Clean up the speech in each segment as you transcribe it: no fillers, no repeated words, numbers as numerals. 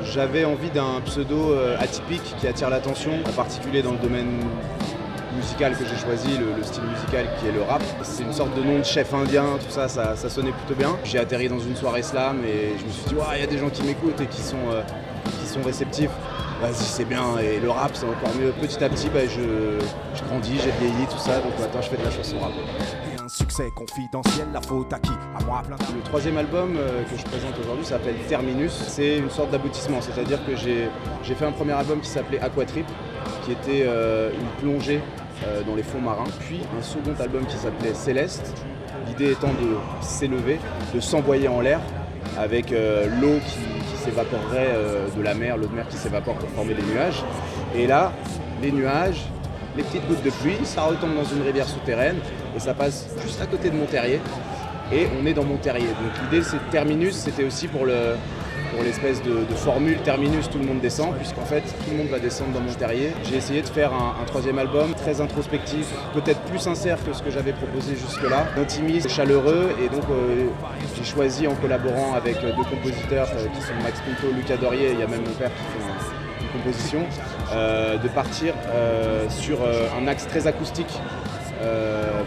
J'avais envie d'un pseudo atypique qui attire l'attention, en particulier dans le domaine musical que j'ai choisi, le style musical qui est le rap. C'est une sorte de nom de chef indien, tout ça, ça sonnait plutôt bien. J'ai atterri dans une soirée slam et je me suis dit, il y a des gens qui m'écoutent et qui sont réceptifs. Vas-y, c'est bien, et le rap c'est encore mieux. Petit à petit, je grandis, j'ai vieilli, tout ça, donc maintenant je fais de la chanson rap. Un succès confidentiel, la faute à qui? À moi, plein de... Le troisième album que je présente aujourd'hui s'appelle Terminus. C'est une sorte d'aboutissement, c'est-à-dire que j'ai fait un premier album qui s'appelait Aquatrip, qui était une plongée dans les fonds marins, puis un second album qui s'appelait Céleste, l'idée étant de s'élever, de s'envoyer en l'air avec l'eau qui s'évaporerait de la mer, l'eau de mer qui s'évapore pour former des nuages. Et là, les nuages, les petites gouttes de pluie, ça retombe dans une rivière souterraine et ça passe juste à côté de Monterrier. Et on est dans Monterrier. Donc l'idée, c'est Terminus, c'était aussi pour l'espèce de formule Terminus, tout le monde descend, puisqu'en fait, tout le monde va descendre dans Monterrier. J'ai essayé de faire un troisième album très introspectif, peut-être plus sincère que ce que j'avais proposé jusque-là, intimiste, chaleureux, et donc j'ai choisi, en collaborant avec deux compositeurs qui sont Max Pinto, Lucas Dorier, et il y a même mon père qui fait une composition, de partir sur un axe très acoustique.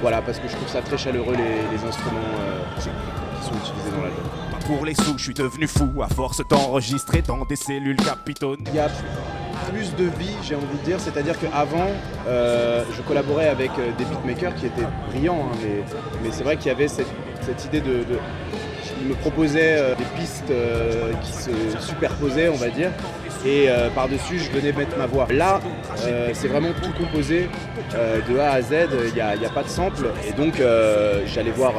Voilà, parce que je trouve ça très chaleureux les instruments qui sont utilisés dans l'album. Pour les sous, je suis devenu fou à force d'enregistrer dans des cellules capitone. Il y a plus de vie, j'ai envie de dire, c'est-à-dire qu'avant, je collaborais avec des beatmakers qui étaient brillants, hein, mais c'est vrai qu'il y avait cette idée ils me proposaient des pistes qui se superposaient, on va dire, et par-dessus, je venais mettre ma voix. Là, c'est vraiment tout composé de A à Z, il n'y a pas de sample, et donc j'allais voir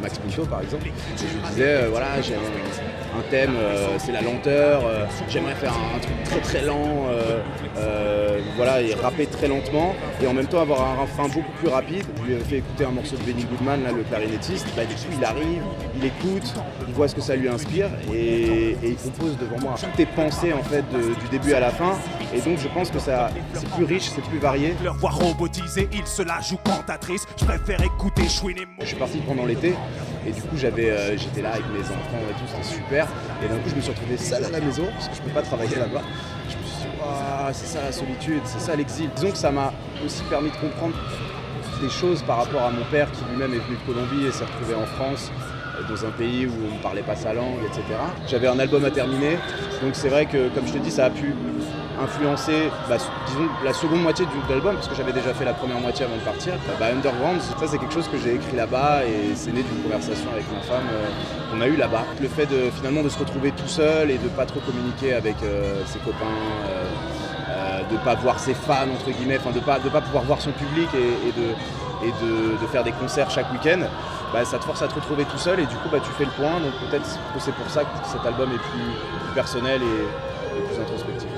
Max Pinto, par exemple, et je lui disais, voilà, j'ai un thème, c'est la lenteur, j'aimerais faire un truc très très lent, voilà, et rapper très lentement, et en même temps avoir un refrain beaucoup plus rapide. Je lui ai fait écouter un morceau de Benny Goodman, là, le clarinettiste, du coup il arrive, il écoute, il voit ce que ça lui inspire, et il compose devant moi. Tout est pensé en fait du début à la fin, et donc je pense que c'est plus riche, c'est plus varié. Leur voix robotisée, ils se la jouent cantatrice, je préfère écouter chouiner les mots. Je suis parti pendant l'été, et du coup j'étais là avec mes enfants et tout, c'était super. Et d'un coup je me suis retrouvé seul à la maison, parce que je peux pas travailler là-bas. Je me suis dit, c'est ça la solitude, c'est ça l'exil. Disons que ça m'a aussi permis de comprendre des choses par rapport à mon père qui lui-même est venu de Colombie et s'est retrouvé en France, dans un pays où on ne parlait pas sa langue, etc. J'avais un album à terminer, donc c'est vrai que, comme je te dis, ça a pu influencer, disons, la seconde moitié de l'album, parce que j'avais déjà fait la première moitié avant de partir. Underground, ça c'est quelque chose que j'ai écrit là-bas et c'est né d'une conversation avec ma femme qu'on a eue là-bas. Le fait finalement de se retrouver tout seul et de pas trop communiquer avec ses copains, de pas voir ses fans entre guillemets, de pas pouvoir voir son public et de faire des concerts chaque week-end, ça te force à te retrouver tout seul et du coup tu fais le point, donc peut-être que c'est pour ça que cet album est plus personnel et plus introspectif.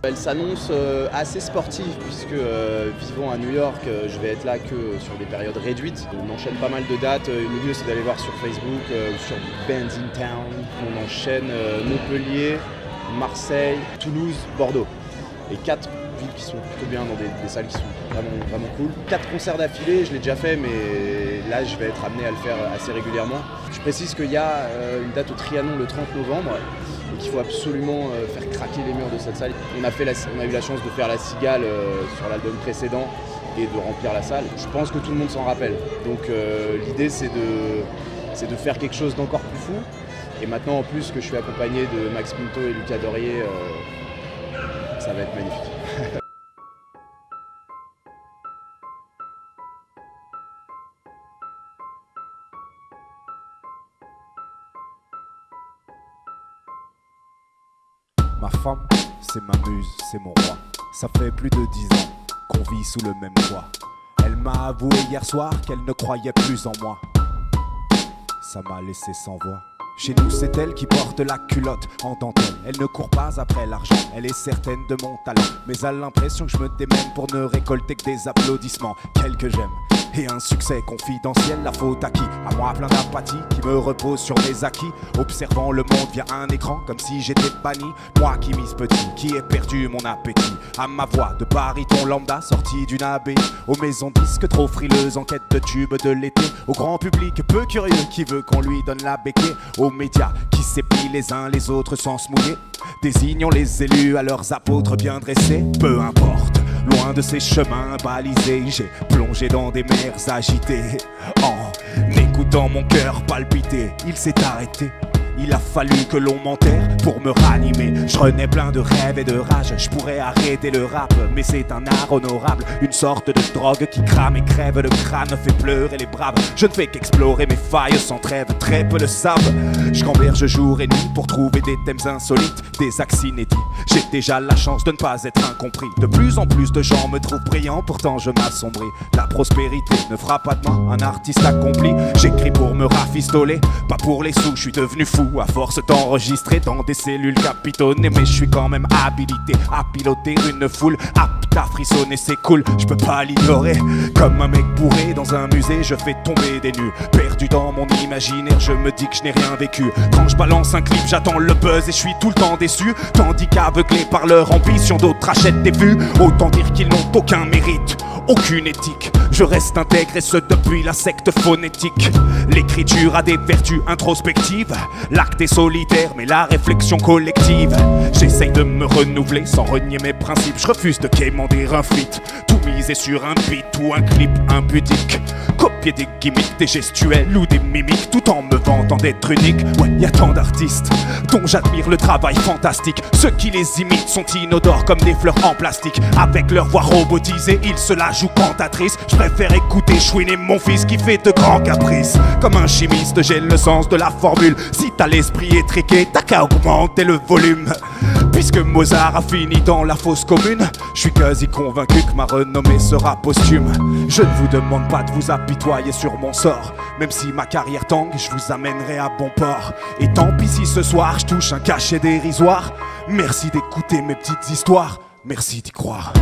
Elle s'annonce assez sportive puisque vivant à New York, je vais être là que sur des périodes réduites. On enchaîne pas mal de dates. Le mieux c'est d'aller voir sur Facebook ou sur Bands in Town. On enchaîne Montpellier, Marseille, Toulouse, Bordeaux. Et 4 villes qui sont plutôt bien dans des salles qui sont vraiment cool. 4 concerts d'affilée, je l'ai déjà fait, mais là je vais être amené à le faire assez régulièrement. Je précise qu'il y a une date au Trianon le 30 novembre. Et qu'il faut absolument faire craquer les murs de cette salle. On a eu la chance de faire La Cigale sur l'album précédent et de remplir la salle. Je pense que tout le monde s'en rappelle. Donc l'idée c'est de faire quelque chose d'encore plus fou. Et maintenant en plus que je suis accompagné de Max Pinto et Lucas Dorier, ça va être magnifique. Ma femme, c'est ma muse, c'est mon roi. Ça fait plus de 10 ans qu'on vit sous le même toit. Elle m'a avoué hier soir qu'elle ne croyait plus en moi. Ça m'a laissé sans voix. Chez nous c'est elle qui porte la culotte en dentelle. Elle ne court pas après l'argent, elle est certaine de mon talent. Mais a l'impression que je me démène pour ne récolter que des applaudissements. Qu'elle que j'aime, et un succès confidentiel. La faute à qui? À moi plein d'apathie qui me repose sur mes acquis, observant le monde via un écran comme si j'étais banni. Moi qui mise petit, qui ai perdu mon appétit à ma voix de baryton lambda sortie d'une abbaye, aux maisons disques trop frileuses en quête de tubes de l'été, au grand public peu curieux qui veut qu'on lui donne la béquille, aux médias qui s'épient les uns les autres sans se mouiller, désignons les élus à leurs apôtres bien dressés. Peu importe, loin de ces chemins balisés, j'ai plongé dans des mers agitées. En écoutant mon cœur palpiter, il s'est arrêté. Il a fallu que l'on m'enterre pour me ranimer. Je renais plein de rêves et de rage. Je pourrais arrêter le rap, mais c'est un art honorable, une sorte de drogue qui crame et crève le crâne, fait pleurer les braves. Je ne fais qu'explorer mes failles sans trêve, très peu le savent. Je gamberge jour et nuit pour trouver des thèmes insolites, des axes inédits. J'ai déjà la chance de ne pas être incompris. De plus en plus de gens me trouvent brillant, pourtant je m'assombris. La prospérité ne fera pas de moi un artiste accompli. J'écris pour me rafistoler, pas pour les sous. Je suis devenu fou à force d'enregistrer dans des cellules capitonnées, mais je suis quand même habilité à piloter une foule apte à frissonner, c'est cool, je peux pas l'ignorer. Comme un mec bourré dans un musée, je fais tomber des nus. Perdu dans mon imaginaire, je me dis que je n'ai rien vécu. Quand je balance un clip, j'attends le buzz et je suis tout le temps déçu. Tandis qu'aveuglés par leur ambition, d'autres achètent des vues. Autant dire qu'ils n'ont aucun mérite, aucune éthique. Je reste intègre et ce depuis la secte phonétique. L'écriture a des vertus introspectives, l'acte est solitaire mais la réflexion collective. J'essaye de me renouveler sans renier mes principes. Je refuse de quémander un feat, tout miser sur un beat ou un clip impudique. Copier des gimmicks, des gestuels ou des mimiques, tout en me vantant d'être unique. Ouais, y a tant d'artistes dont j'admire le travail fantastique. Ceux qui les imitent sont inodores comme des fleurs en plastique. Avec leur voix robotisée, ils se la jouent cantatrice. Je préfère écouter chouiner mon fils qui fait de grands caprices. Comme un chimiste, j'ai le sens de la formule. Si t'as l'esprit étriqué, t'as qu'à augmenter le volume. Puisque Mozart a fini dans la fosse commune, je suis quasi convaincu que ma renommée sera posthume. Je ne vous demande pas de vous apitoyer sur mon sort, même si ma carrière tangue, je vous amènerai à bon port. Et tant pis si ce soir je touche un cachet dérisoire. Merci d'écouter mes petites histoires, merci d'y croire.